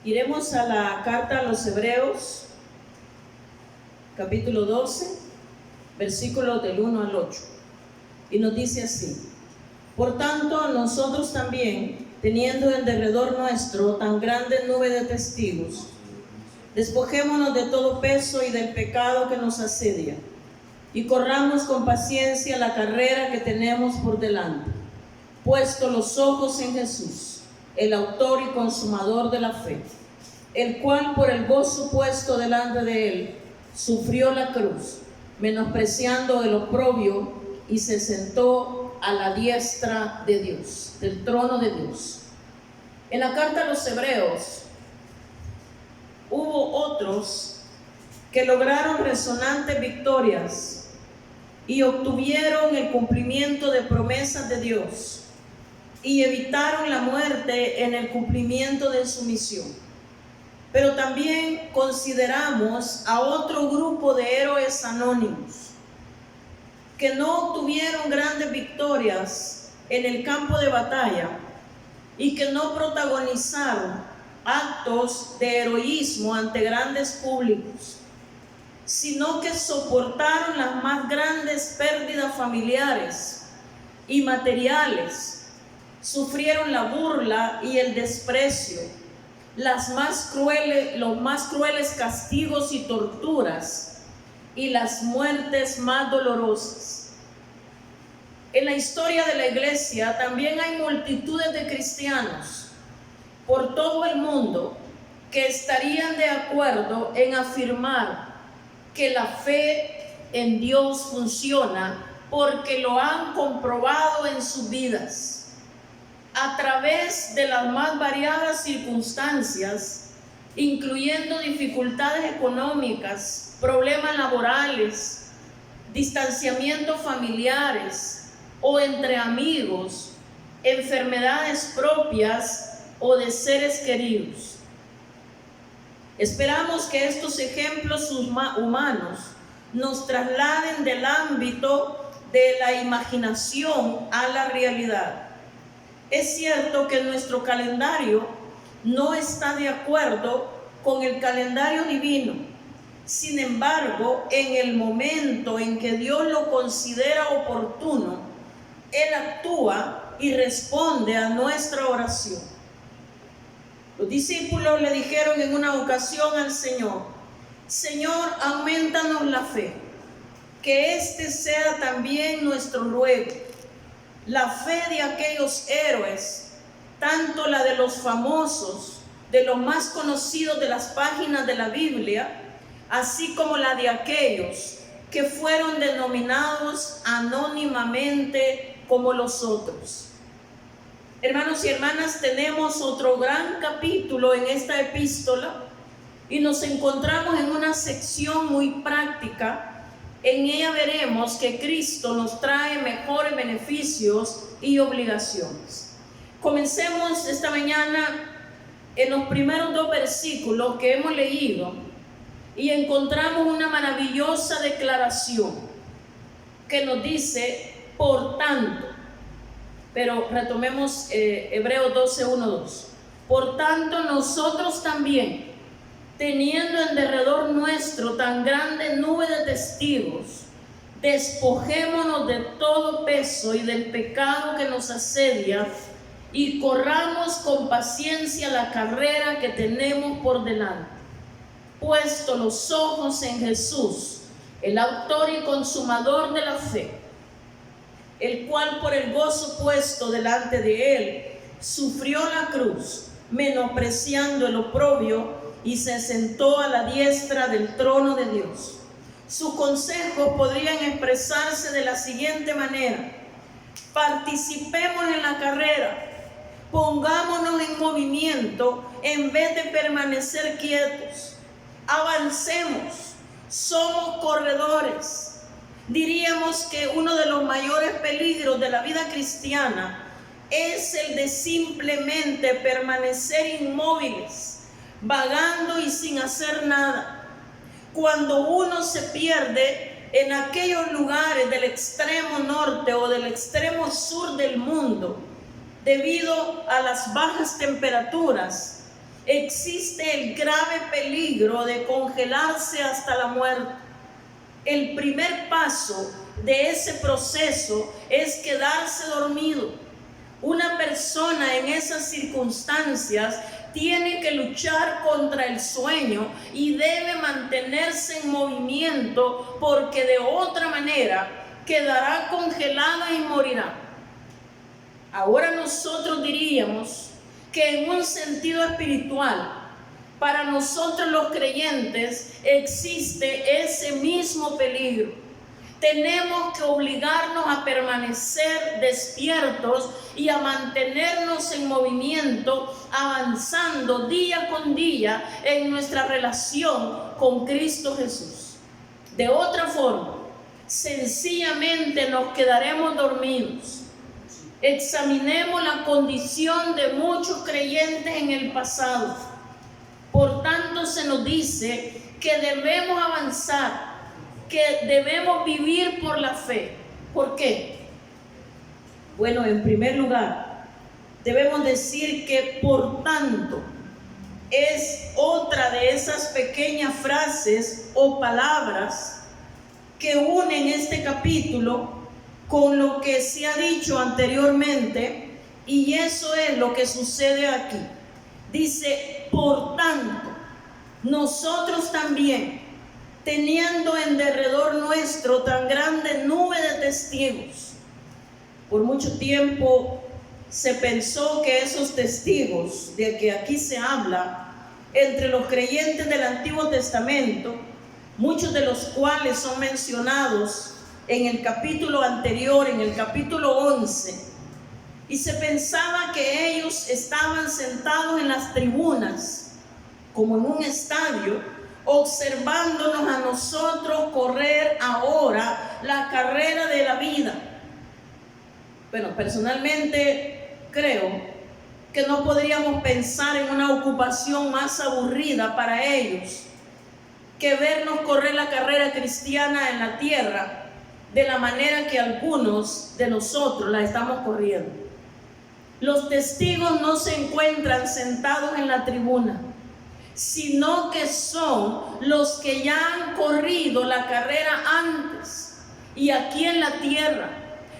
Iremos a la carta a los Hebreos, capítulo 12, versículos del 1 al 8. Y nos dice así: por tanto, nosotros también, teniendo en derredor nuestro tan grande nube de testigos, despojémonos de todo peso y del pecado que nos asedia, y corramos con paciencia la carrera que tenemos por delante, puesto los ojos en Jesús, el autor y consumador de la fe, el cual por el gozo puesto delante de él sufrió la cruz, menospreciando el oprobio, y se sentó a la diestra de Dios, del trono de Dios. En la carta a los Hebreos hubo otros que lograron resonantes victorias y obtuvieron el cumplimiento de promesas de Dios y evitaron la muerte en el cumplimiento de su misión. Pero también consideramos a otro grupo de héroes anónimos que no obtuvieron grandes victorias en el campo de batalla y que no protagonizaron actos de heroísmo ante grandes públicos, sino que soportaron las más grandes pérdidas familiares y materiales, sufrieron la burla y el desprecio, los más crueles castigos y torturas, y las muertes más dolorosas. En la historia de la iglesia también hay multitudes de cristianos por todo el mundo que estarían de acuerdo en afirmar que la fe en Dios funciona porque lo han comprobado en sus vidas a través de las más variadas circunstancias, incluyendo dificultades económicas, problemas laborales, distanciamientos familiares o entre amigos, enfermedades propias o de seres queridos. Esperamos que estos ejemplos humanos nos trasladen del ámbito de la imaginación a la realidad. Es cierto que nuestro calendario no está de acuerdo con el calendario divino. Sin embargo, en el momento en que Dios lo considera oportuno, Él actúa y responde a nuestra oración. Los discípulos le dijeron en una ocasión al Señor: Señor, aumentanos la fe, que este sea también nuestro ruego. La fe de aquellos héroes, tanto la de los famosos, de los más conocidos de las páginas de la Biblia, así como la de aquellos que fueron denominados anónimamente como los otros. Hermanos y hermanas, tenemos otro gran capítulo en esta epístola y nos encontramos en una sección muy práctica. En ella veremos que Cristo nos trae mejores beneficios y obligaciones. Comencemos esta mañana en los primeros dos versículos que hemos leído y encontramos una maravillosa declaración que nos dice: por tanto. Pero retomemos Hebreos 12, 1, 2. Por tanto, nosotros también, teniendo en derredor nuestro tan grande nube de testigos, despojémonos de todo peso y del pecado que nos asedia, y corramos con paciencia la carrera que tenemos por delante, puesto los ojos en Jesús, el autor y consumador de la fe, el cual por el gozo puesto delante de él sufrió la cruz, menospreciando el oprobio, y se sentó a la diestra del trono de Dios. Sus consejos podrían expresarse de la siguiente manera: participemos en la carrera, pongámonos en movimiento en vez de permanecer quietos, avancemos, somos corredores. Diríamos que uno de los mayores peligros de la vida cristiana es el de simplemente permanecer inmóviles, vagando y sin hacer nada. Cuando uno se pierde en aquellos lugares del extremo norte o del extremo sur del mundo, debido a las bajas temperaturas, existe el grave peligro de congelarse hasta la muerte. El primer paso de ese proceso es quedarse dormido. Una persona en esas circunstancias tiene que luchar contra el sueño y debe mantenerse en movimiento, porque de otra manera quedará congelada y morirá. Ahora nosotros diríamos que en un sentido espiritual, para nosotros los creyentes existe ese mismo peligro. Tenemos que obligarnos a permanecer despiertos y a mantenernos en movimiento, avanzando día con día en nuestra relación con Cristo Jesús. De otra forma, sencillamente nos quedaremos dormidos. Examinemos la condición de muchos creyentes en el pasado. Por tanto, se nos dice que debemos avanzar, que debemos vivir por la fe. ¿Por qué? Bueno, en primer lugar, debemos decir que por tanto es otra de esas pequeñas frases o palabras que unen este capítulo con lo que se ha dicho anteriormente, y eso es lo que sucede aquí. Dice, por tanto, nosotros también, teniendo en derredor nuestro tan grande nube de testigos. Por mucho tiempo se pensó que esos testigos de que aquí se habla, entre los creyentes del Antiguo Testamento, muchos de los cuales son mencionados en el capítulo anterior, en el capítulo 11, y se pensaba que ellos estaban sentados en las tribunas, como en un estadio, observándonos a nosotros correr ahora la carrera de la vida. Bueno, personalmente creo que no podríamos pensar en una ocupación más aburrida para ellos que vernos correr la carrera cristiana en la tierra de la manera que algunos de nosotros la estamos corriendo. Los testigos no se encuentran sentados en la tribuna, sino que son los que ya han corrido la carrera antes y aquí en la tierra.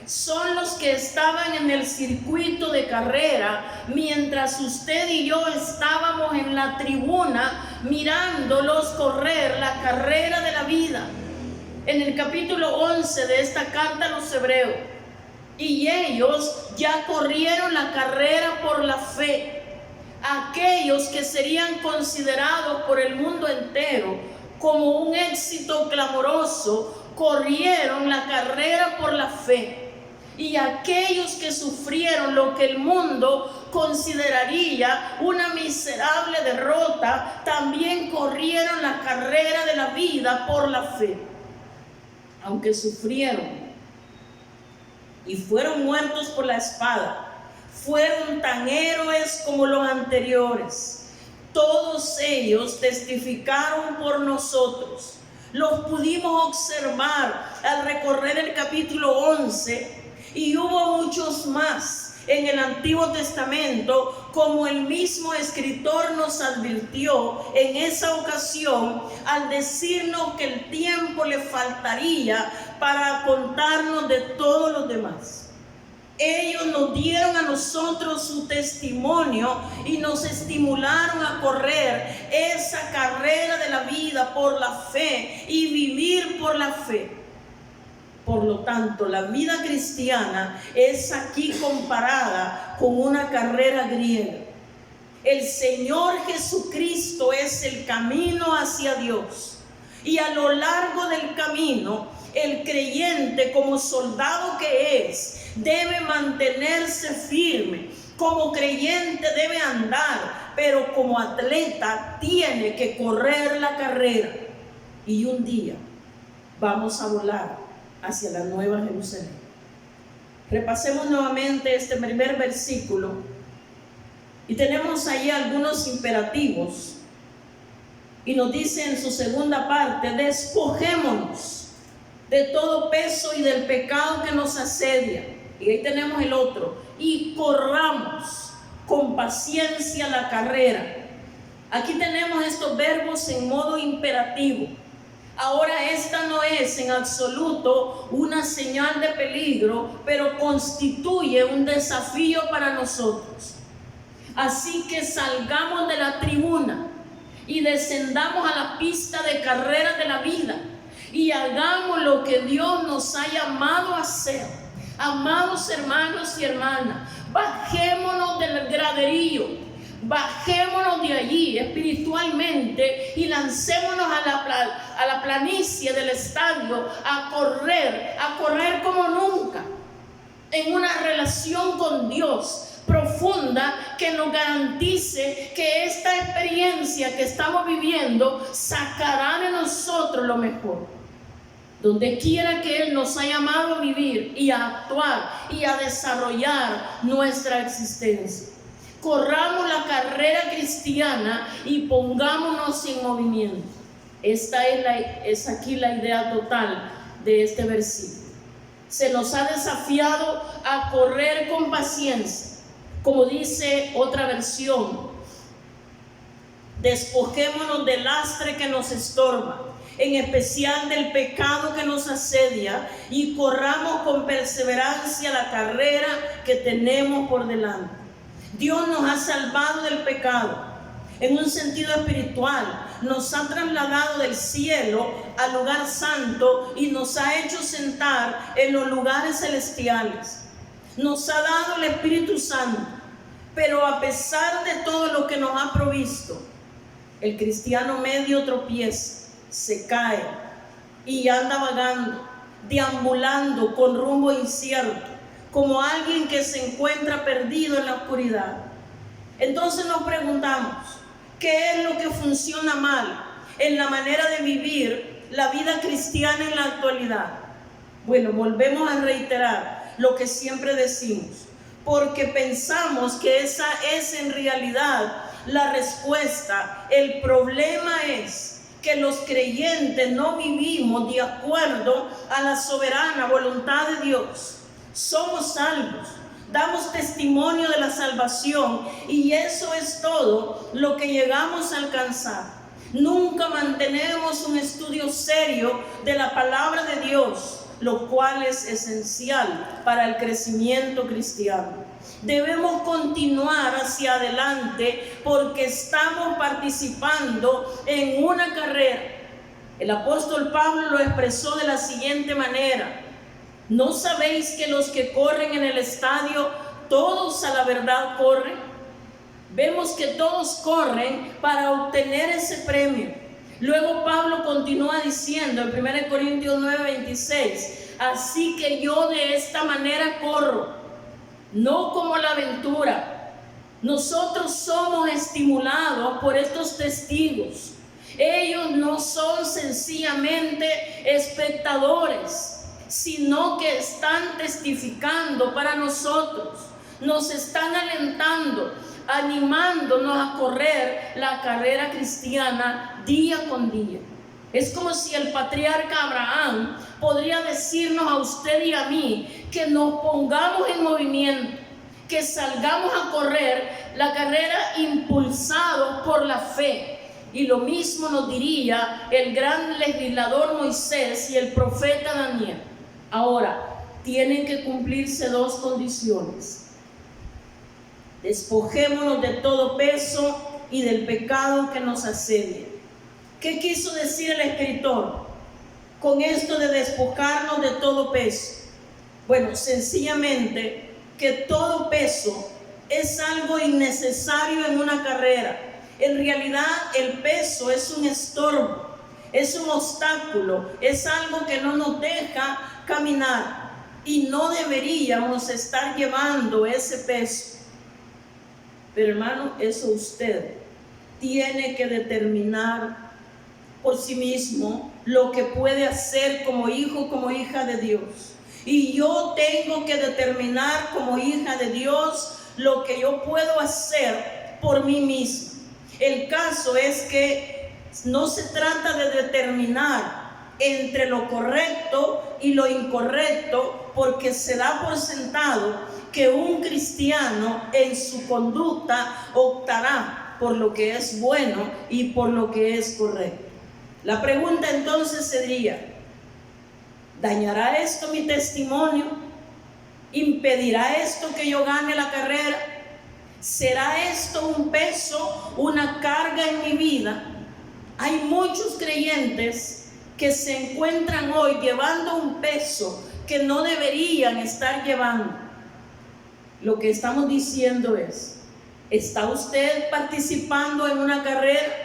Son los que estaban en el circuito de carrera, mientras usted y yo estábamos en la tribuna mirándolos correr la carrera de la vida. En el capítulo 11 de esta carta a los Hebreos, y ellos ya corrieron la carrera por la fe. Aquellos que serían considerados por el mundo entero como un éxito clamoroso, corrieron la carrera por la fe. Y aquellos que sufrieron lo que el mundo consideraría una miserable derrota, también corrieron la carrera de la vida por la fe. Aunque sufrieron y fueron muertos por la espada, fueron tan héroes como los anteriores. Todos ellos testificaron por nosotros. Los pudimos observar al recorrer el capítulo 11, y hubo muchos más en el Antiguo Testamento, como el mismo escritor nos advirtió en esa ocasión al decirnos que el tiempo le faltaría para contarnos de todos los demás. Ellos nos dieron a nosotros su testimonio y nos estimularon a correr esa carrera de la vida por la fe y vivir por la fe. Por lo tanto, la vida cristiana es aquí comparada con una carrera griega. El Señor Jesucristo es el camino hacia Dios, y a lo largo del camino, el creyente, como soldado que es, debe mantenerse firme. Como creyente debe andar, pero como atleta tiene que correr la carrera. Y un día vamos a volar hacia la Nueva Jerusalén. Repasemos nuevamente este primer versículo y tenemos ahí algunos imperativos, y nos dice en su segunda parte: despojémonos de todo peso y del pecado que nos asedia. Y ahí tenemos el otro: y corramos con paciencia la carrera Aquí tenemos estos verbos en modo imperativo. Ahora, esta no es en absoluto una señal de peligro, pero constituye un desafío para nosotros. Así que salgamos de la tribuna y descendamos a la pista de carrera de la vida y hagamos lo que Dios nos ha llamado a hacer. Amados hermanos y hermanas, bajémonos del graderío, bajémonos de allí espiritualmente y lancémonos a la planicie del estadio a correr como nunca, en una relación con Dios profunda que nos garantice que esta experiencia que estamos viviendo sacará de nosotros lo mejor. Donde quiera que Él nos ha llamado a vivir y a actuar y a desarrollar nuestra existencia. Corramos la carrera cristiana y pongámonos en movimiento. Esta es aquí la idea total de este versículo. Se nos ha desafiado a correr con paciencia. Como dice otra versión, despojémonos del lastre que nos estorba, en especial del pecado que nos asedia, y corramos con perseverancia la carrera que tenemos por delante. Dios nos ha salvado del pecado. En un sentido espiritual, nos ha trasladado del cielo al lugar santo y nos ha hecho sentar en los lugares celestiales. Nos ha dado el Espíritu Santo, pero a pesar de todo lo que nos ha provisto, el cristiano medio tropieza, se cae y anda vagando, deambulando con rumbo incierto, como alguien que se encuentra perdido en la oscuridad. Entonces nos preguntamos, ¿qué es lo que funciona mal en la manera de vivir la vida cristiana en la actualidad? Bueno, volvemos a reiterar lo que siempre decimos, porque pensamos que esa es en realidad la respuesta. El problema es que los creyentes no vivimos de acuerdo a la soberana voluntad de Dios. Somos salvos, damos testimonio de la salvación y eso es todo lo que llegamos a alcanzar. Nunca mantenemos un estudio serio de la palabra de Dios, lo cual es esencial para el crecimiento cristiano. Debemos continuar hacia adelante porque estamos participando en una carrera. El apóstol Pablo lo expresó de la siguiente manera: ¿no sabéis que los que corren en el estadio, todos a la verdad corren? Vemos que todos corren para obtener ese premio. Luego Pablo continúa diciendo en 1 Corintios 9:26, así que yo de esta manera corro, no como la aventura. Nosotros somos estimulados por estos testigos. Ellos no son sencillamente espectadores, sino que están testificando para nosotros. Nos están alentando, animándonos a correr la carrera cristiana día con día. Es como si el patriarca Abraham podría decirnos a usted y a mí que nos pongamos en movimiento, que salgamos a correr la carrera impulsados por la fe. Y lo mismo nos diría el gran legislador Moisés y el profeta Daniel. Ahora, tienen que cumplirse dos condiciones. Despojémonos de todo peso y del pecado que nos asedia. ¿Qué quiso decir el escritor con esto de despojarnos de todo peso? Bueno, sencillamente que todo peso es algo innecesario en una carrera. En realidad el peso es un estorbo, es un obstáculo, es algo que no nos deja caminar y no deberíamos estar llevando ese peso. Pero hermano, eso usted tiene que determinar por sí mismo lo que puede hacer como hijo, como hija de Dios. Y yo tengo que determinar como hija de Dios lo que yo puedo hacer por mí mismo. El caso es que no se trata de determinar entre lo correcto y lo incorrecto, porque se da por sentado que un cristiano en su conducta optará por lo que es bueno y por lo que es correcto. La pregunta entonces sería: ¿dañará esto mi testimonio? ¿Impedirá esto que yo gane la carrera? ¿Será esto un peso, una carga en mi vida? Hay muchos creyentes que se encuentran hoy llevando un peso que no deberían estar llevando. Lo que estamos diciendo es: ¿está usted participando en una carrera?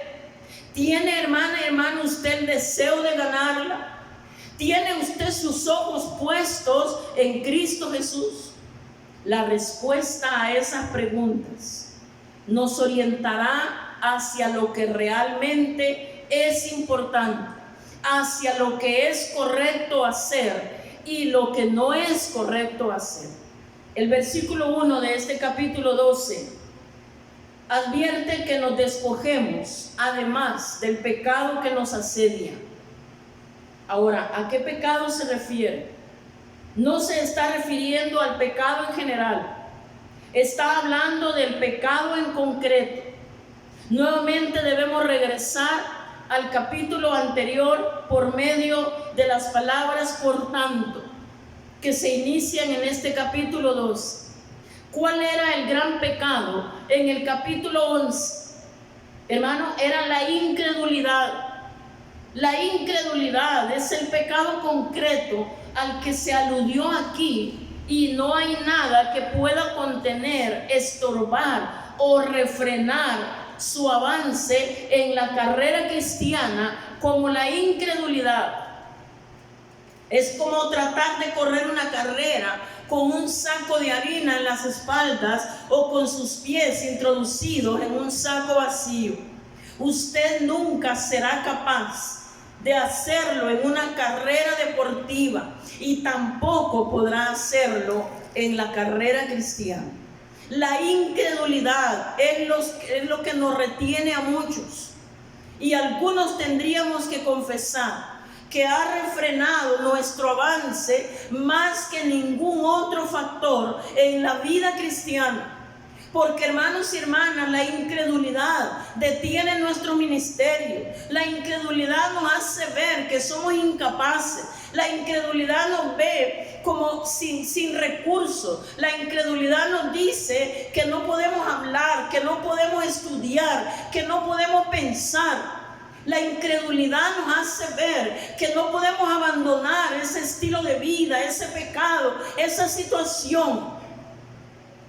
¿Tiene, hermana y hermano, usted el deseo de ganarla? ¿Tiene usted sus ojos puestos en Cristo Jesús? La respuesta a esas preguntas nos orientará hacia lo que realmente es importante, hacia lo que es correcto hacer y lo que no es correcto hacer. El versículo 1 de este capítulo 12 advierte que nos despojemos además del pecado que nos asedia. Ahora, ¿a qué pecado se refiere? No se está refiriendo al pecado en general, está hablando del pecado en concreto. Nuevamente debemos regresar al capítulo anterior por medio de las palabras "por tanto", que se inician en este capítulo 2. ¿Cuál era el gran pecado en el capítulo 11? Hermano, era la incredulidad. La incredulidad es el pecado concreto al que se aludió aquí, y no hay nada que pueda contener, estorbar o refrenar su avance en la carrera cristiana como la incredulidad. Es como tratar de correr una carrera con un saco de harina en las espaldas o con sus pies introducidos en un saco vacío. Usted nunca será capaz de hacerlo en una carrera deportiva y tampoco podrá hacerlo en la carrera cristiana. La incredulidad es lo que nos retiene a muchos, y algunos tendríamos que confesar que ha refrenado nuestro avance más que ningún otro factor en la vida cristiana. Porque, hermanos y hermanas, la incredulidad detiene nuestro ministerio. La incredulidad nos hace ver que somos incapaces. La incredulidad nos ve como sin recursos. La incredulidad nos dice que no podemos hablar, que no podemos estudiar, que no podemos pensar. La incredulidad nos hace ver que no podemos abandonar ese estilo de vida, ese pecado, esa situación,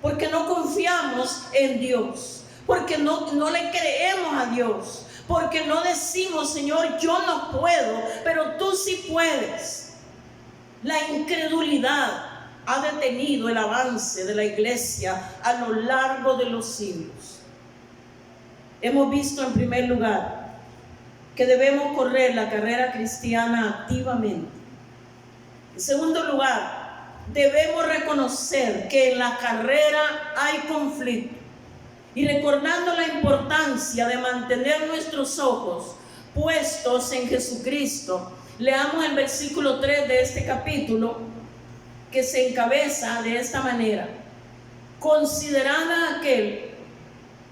porque no confiamos en Dios, porque no le creemos a Dios, porque no decimos: Señor, yo no puedo, pero tú sí puedes. La incredulidad ha detenido el avance de la iglesia a lo largo de los siglos. Hemos visto, en primer lugar, que debemos correr la carrera cristiana activamente. En segundo lugar, debemos reconocer que en la carrera hay conflicto, y recordando la importancia de mantener nuestros ojos puestos en Jesucristo, leamos el versículo 3 de este capítulo, que se encabeza de esta manera: considerada aquel,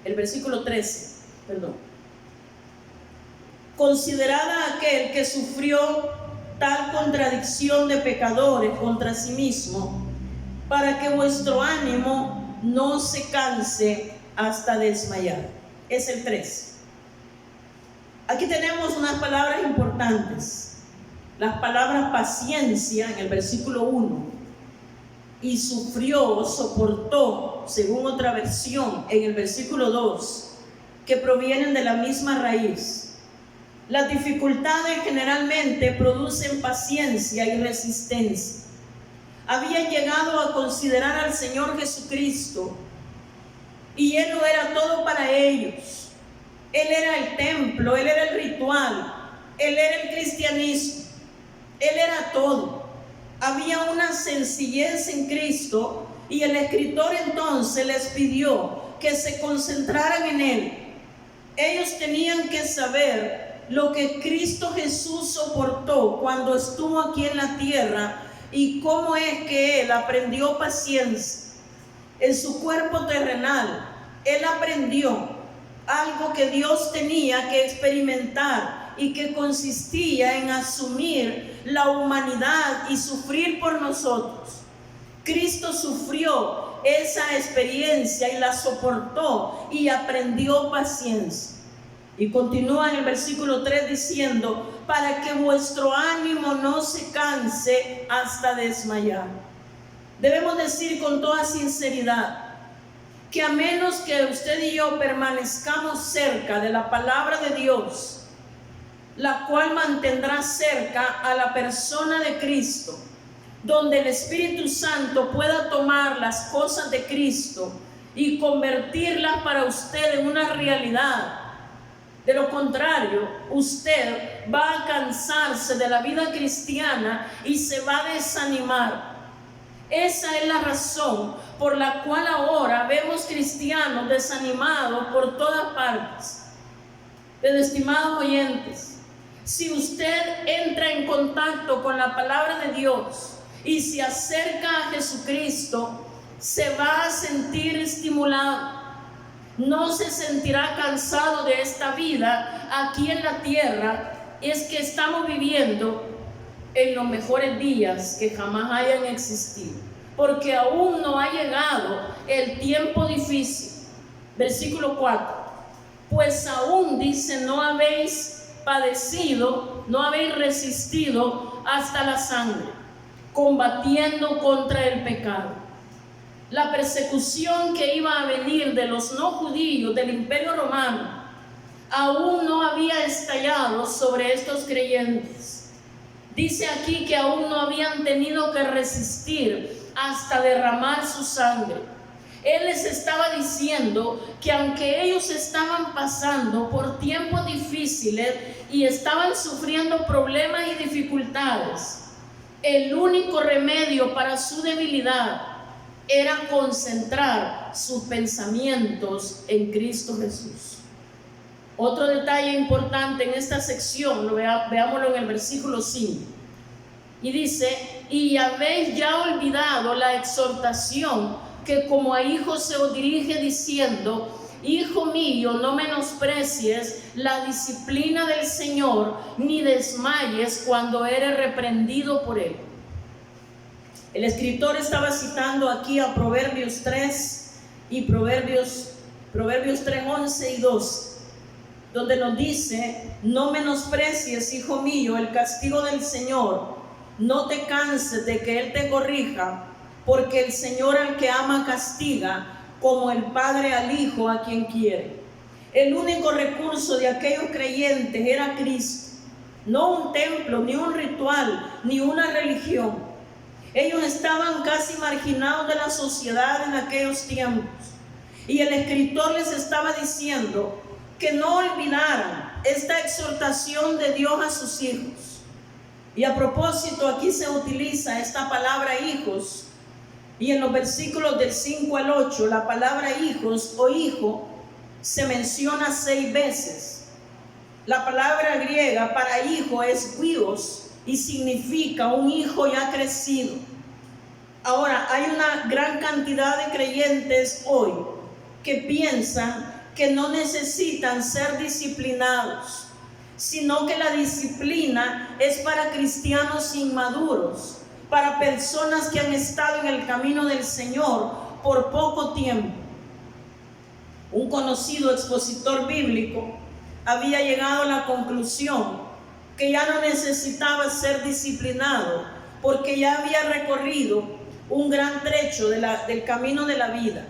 el versículo 13, considerada aquel que sufrió tal contradicción de pecadores contra sí mismo, para que vuestro ánimo no se canse hasta desmayar. Es el 3. Aquí tenemos unas palabras importantes. Las palabras paciencia en el versículo 1 y sufrió o soportó, según otra versión, en el versículo 2, que provienen de la misma raíz. Las dificultades generalmente producen paciencia y resistencia. Habían llegado a considerar al Señor Jesucristo, y Él lo era todo para ellos. Él era el templo, Él era el ritual, Él era el cristianismo, Él era todo. Había una sencillez en Cristo, y el escritor entonces les pidió que se concentraran en Él. Ellos tenían que saber lo que Cristo Jesús soportó cuando estuvo aquí en la tierra, y cómo es que Él aprendió paciencia en su cuerpo terrenal. Él aprendió algo que Dios tenía que experimentar y que consistía en asumir la humanidad y sufrir por nosotros. Cristo sufrió esa experiencia y la soportó y aprendió paciencia. Y continúa en el versículo 3 diciendo, para que vuestro ánimo no se canse hasta desmayar. Debemos decir con toda sinceridad que a menos que usted y yo permanezcamos cerca de la palabra de Dios, la cual mantendrá cerca a la persona de Cristo, donde el Espíritu Santo pueda tomar las cosas de Cristo y convertirlas para usted en una realidad. De lo contrario, usted va a cansarse de la vida cristiana y se va a desanimar. Esa es la razón por la cual ahora vemos cristianos desanimados por todas partes. Pero, estimados oyentes, si usted entra en contacto con la palabra de Dios y se acerca a Jesucristo, se va a sentir estimulado. No se sentirá cansado de esta vida aquí en la tierra. Es que estamos viviendo en los mejores días que jamás hayan existido, porque aún no ha llegado el tiempo difícil. Versículo 4, pues aún dice, no habéis padecido, no habéis resistido hasta la sangre, combatiendo contra el pecado. La persecución que iba a venir de los no judíos del Imperio Romano aún no había estallado sobre estos creyentes. Dice aquí que aún no habían tenido que resistir hasta derramar su sangre. Él les estaba diciendo que aunque ellos estaban pasando por tiempos difíciles y estaban sufriendo problemas y dificultades, el único remedio para su debilidad era concentrar sus pensamientos en Cristo Jesús. Otro detalle importante en esta sección, veámoslo en el versículo 5. Y dice, y habéis ya olvidado la exhortación que como a hijos se os dirige diciendo, hijo mío, no menosprecies la disciplina del Señor, ni desmayes cuando eres reprendido por Él. El escritor estaba citando aquí a Proverbios 3 y Proverbios 3, 11 y 12, donde nos dice, no menosprecies, hijo mío, el castigo del Señor, no te canses de que Él te corrija, porque el Señor al que ama castiga, como el Padre al Hijo a quien quiere. El único recurso de aquellos creyentes era Cristo, no un templo, ni un ritual, ni una religión. Ellos estaban casi marginados de la sociedad en aquellos tiempos. Y el escritor les estaba diciendo que no olvidaran esta exhortación de Dios a sus hijos. Y a propósito, aquí se utiliza esta palabra hijos. Y en los versículos del 5 al 8, la palabra hijos o hijo se menciona 6 veces. La palabra griega para hijo es huios, y significa un hijo ya crecido. Ahora, hay una gran cantidad de creyentes hoy que piensan que no necesitan ser disciplinados, sino que la disciplina es para cristianos inmaduros, para personas que han estado en el camino del Señor por poco tiempo. Un conocido expositor bíblico había llegado a la conclusión que ya no necesitaba ser disciplinado porque ya había recorrido un gran trecho del camino de la vida.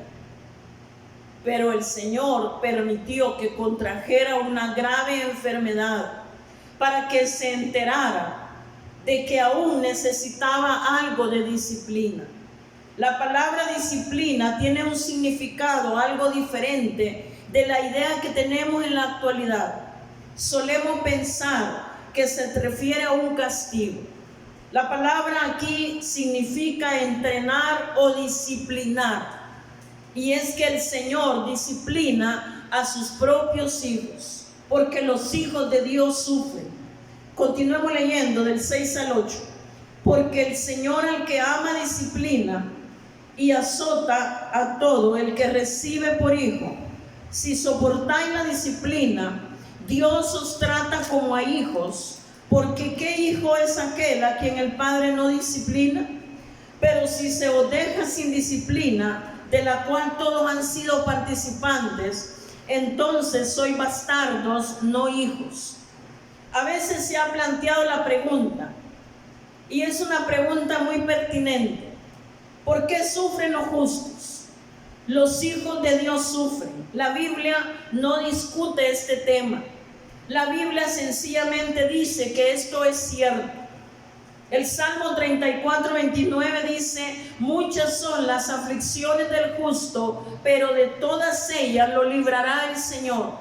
Pero el Señor permitió que contrajera una grave enfermedad para que se enterara de que aún necesitaba algo de disciplina. La palabra disciplina tiene un significado algo diferente de la idea que tenemos en la actualidad. Solemos pensar que se refiere a un castigo. La palabra aquí significa entrenar o disciplinar. Y es que el Señor disciplina a sus propios hijos, porque los hijos de Dios sufren. Continuemos leyendo del 6 al 8. Porque el Señor al que ama disciplina y azota a todo el que recibe por hijo. Si soportáis la disciplina, Dios os trata como a hijos, porque ¿qué hijo es aquel a quien el Padre no disciplina? Pero si se os deja sin disciplina, de la cual todos han sido participantes, entonces sois bastardos, no hijos. A veces se ha planteado la pregunta, y es una pregunta muy pertinente: ¿por qué sufren los justos? Los hijos de Dios sufren. La Biblia no discute este tema. La Biblia sencillamente dice que esto es cierto. El Salmo 34:29 dice: muchas son las aflicciones del justo, pero de todas ellas lo librará el Señor.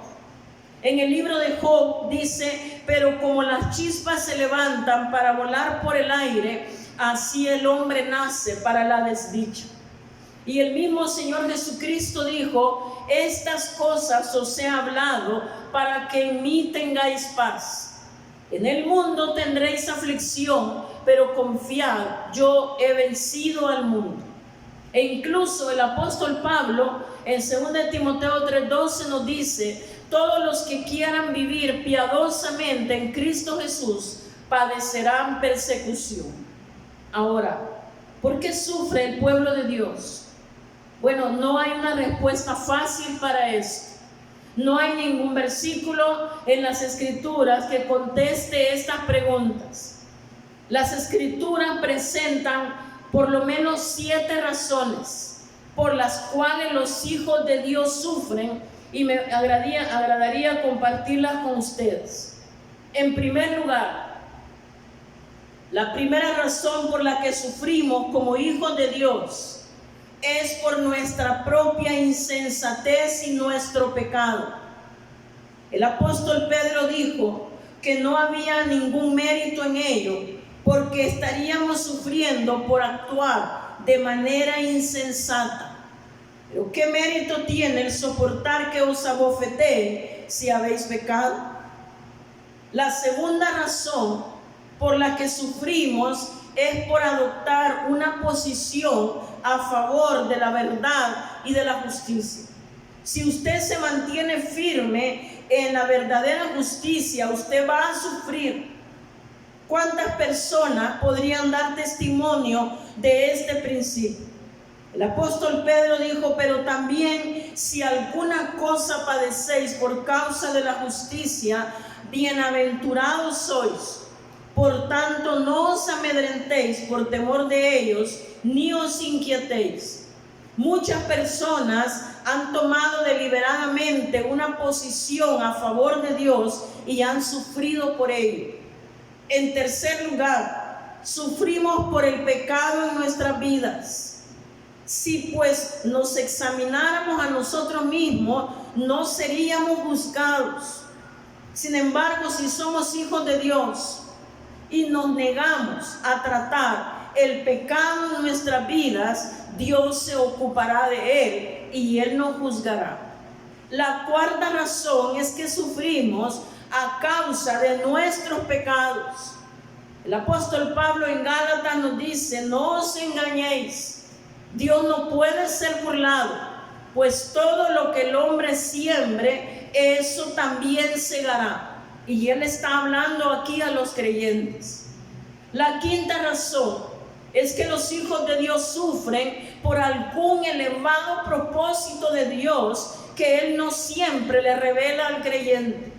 En el libro de Job dice: pero como las chispas se levantan para volar por el aire, así el hombre nace para la desdicha. Y el mismo Señor Jesucristo dijo: estas cosas os he hablado para que en mí tengáis paz. En el mundo tendréis aflicción, pero confiad, yo he vencido al mundo. E incluso el apóstol Pablo en 2 Timoteo 3:12 nos dice: todos los que quieran vivir piadosamente en Cristo Jesús padecerán persecución. Ahora, ¿por qué sufre el pueblo de Dios? Bueno, no hay una respuesta fácil para esto. No hay ningún versículo en las Escrituras que conteste estas preguntas. Las Escrituras presentan por lo menos 7 razones por las cuales los hijos de Dios sufren, y me agradaría compartirlas con ustedes. En primer lugar, la primera razón por la que sufrimos como hijos de Dios es por nuestra propia insensatez y nuestro pecado. El apóstol Pedro dijo que no había ningún mérito en ello, porque estaríamos sufriendo por actuar de manera insensata. Pero ¿qué mérito tiene el soportar que os abofeteen si habéis pecado? La segunda razón por la que sufrimos es por adoptar una posición a favor de la verdad y de la justicia. Si usted se mantiene firme en la verdadera justicia, usted va a sufrir. ¿Cuántas personas podrían dar testimonio de este principio? El apóstol Pedro dijo: pero también si alguna cosa padecéis por causa de la justicia, bienaventurados sois. Por tanto, no os amedrentéis por temor de ellos, ni os inquietéis. Muchas personas han tomado deliberadamente una posición a favor de Dios y han sufrido por ello. En tercer lugar, sufrimos por el pecado en nuestras vidas. Si pues nos examináramos a nosotros mismos, no seríamos juzgados. Sin embargo, si somos hijos de Dios y nos negamos a tratar el pecado en nuestras vidas, Dios se ocupará de él y él nos juzgará. La cuarta razón es que sufrimos a causa de nuestros pecados. El apóstol Pablo en Gálatas nos dice: no os engañéis, Dios no puede ser burlado, pues todo lo que el hombre siembre, eso también segará. Y él está hablando aquí a los creyentes. La quinta razón es que los hijos de Dios sufren por algún elevado propósito de Dios que él no siempre le revela al creyente.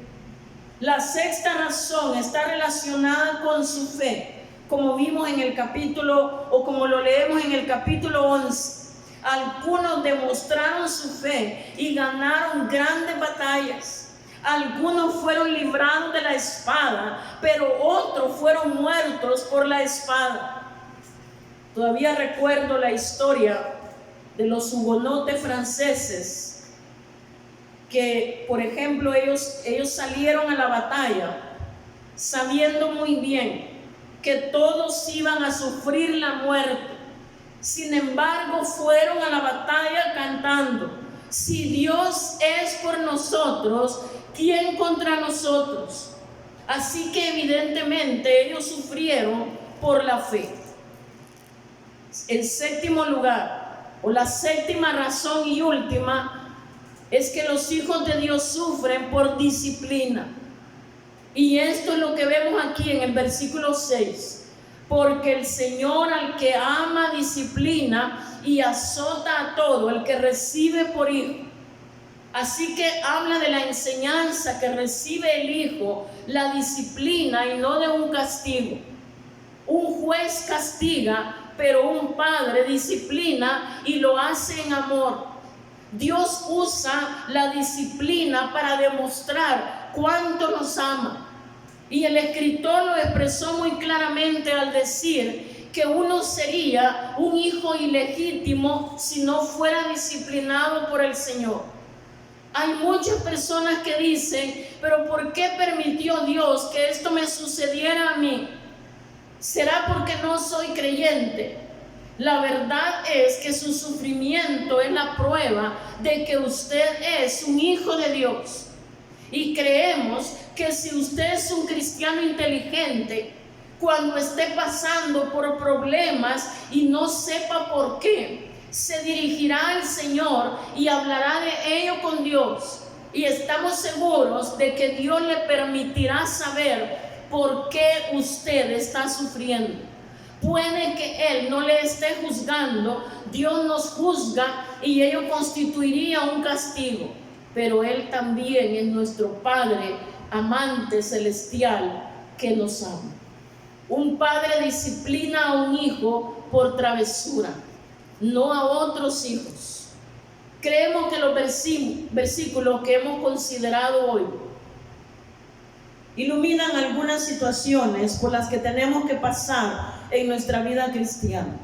La sexta razón está relacionada con su fe, como vimos en el capítulo, o como lo leemos en el capítulo 11. Algunos demostraron su fe y ganaron grandes batallas. Algunos fueron librados de la espada, pero otros fueron muertos por la espada. Todavía recuerdo la historia de los hugonotes franceses, que, por ejemplo, ellos salieron a la batalla sabiendo muy bien que todos iban a sufrir la muerte. Sin embargo, fueron a la batalla cantando: si Dios es por nosotros, ¿quién contra nosotros? Así que evidentemente ellos sufrieron por la fe. En séptimo lugar, o la séptima razón y última, es que los hijos de Dios sufren por disciplina. Y esto es lo que vemos aquí en el versículo 6. Porque el Señor al que ama disciplina y azota a todo el que recibe por hijo. Así que habla de la enseñanza que recibe el hijo, la disciplina y no de un castigo. Un juez castiga, pero un padre disciplina y lo hace en amor. Dios usa la disciplina para demostrar cuánto nos ama. Y el escritor lo expresó muy claramente al decir que uno sería un hijo ilegítimo si no fuera disciplinado por el Señor. Hay muchas personas que dicen, pero ¿por qué permitió Dios que esto me sucediera a mí? ¿Será porque no soy creyente? La verdad es que su sufrimiento es la prueba de que usted es un hijo de Dios. Y creemos que si usted es un cristiano inteligente, cuando esté pasando por problemas y no sepa por qué, se dirigirá al Señor y hablará de ello con Dios. Y estamos seguros de que Dios le permitirá saber por qué usted está sufriendo. Puede que Él no le esté juzgando, Dios nos juzga y ello constituiría un castigo. Pero Él también es nuestro Padre amante celestial que nos ama. Un padre disciplina a un hijo por travesura, no a otros hijos. Creemos que los versículos que hemos considerado hoy iluminan algunas situaciones por las que tenemos que pasar en nuestra vida cristiana.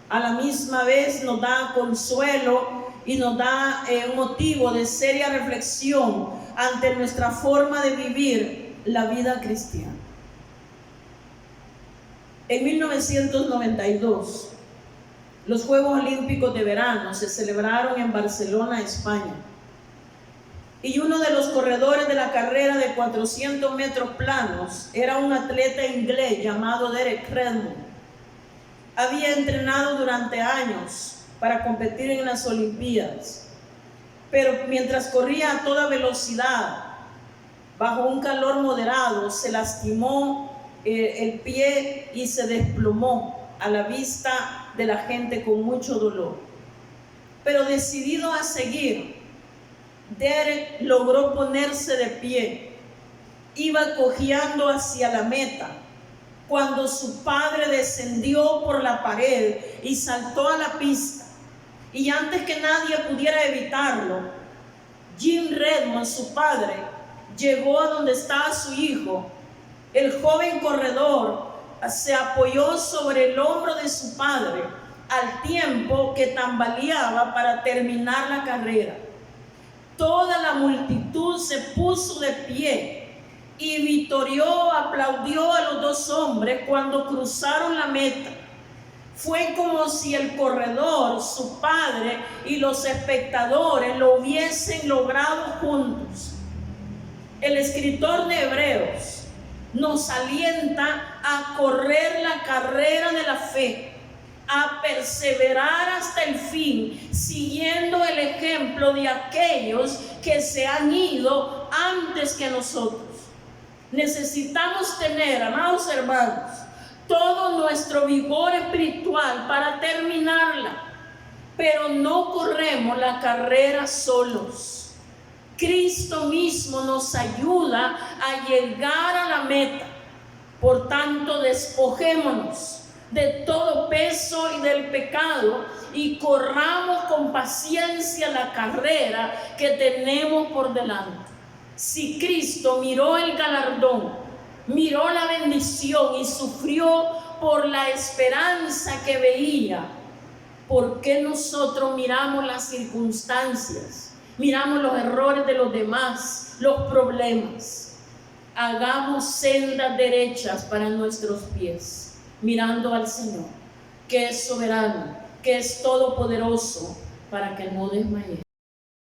A la misma vez nos da consuelo y nos da un motivo de seria reflexión ante nuestra forma de vivir la vida cristiana. En 1992, los Juegos Olímpicos de Verano se celebraron en Barcelona, España. Y uno de los corredores de la carrera de 400 metros planos era un atleta inglés llamado Derek Redmond. Había entrenado durante años para competir en las Olimpiadas, pero mientras corría a toda velocidad, bajo un calor moderado, se lastimó el pie y se desplomó a la vista de la gente con mucho dolor. Pero decidido a seguir, Derek logró ponerse de pie. Iba cojeando hacia la meta cuando su padre descendió por la pared y saltó a la pista. Y antes que nadie pudiera evitarlo, Jim Redmond, su padre, llegó a donde estaba su hijo. El joven corredor se apoyó sobre el hombro de su padre al tiempo que tambaleaba para terminar la carrera. Toda la multitud se puso de pie y vitorió, aplaudió a los dos hombres cuando cruzaron la meta. Fue como si el corredor, su padre y los espectadores lo hubiesen logrado juntos. El escritor de Hebreos nos alienta a correr la carrera de la fe, a perseverar hasta el fin, siguiendo el ejemplo de aquellos que se han ido antes que nosotros. Necesitamos tener, amados hermanos, todo nuestro vigor espiritual para terminarla, pero no corremos la carrera solos. Cristo mismo nos ayuda a llegar a la meta. Por tanto, despojémonos de todo peso y del pecado y corramos con paciencia la carrera que tenemos por delante. Si Cristo miró el galardón, miró la bendición y sufrió por la esperanza que veía, ¿por qué nosotros miramos las circunstancias? Miramos los errores de los demás, los problemas. Hagamos sendas derechas para nuestros pies, mirando al Señor, que es soberano, que es todopoderoso, para que no desmayemos.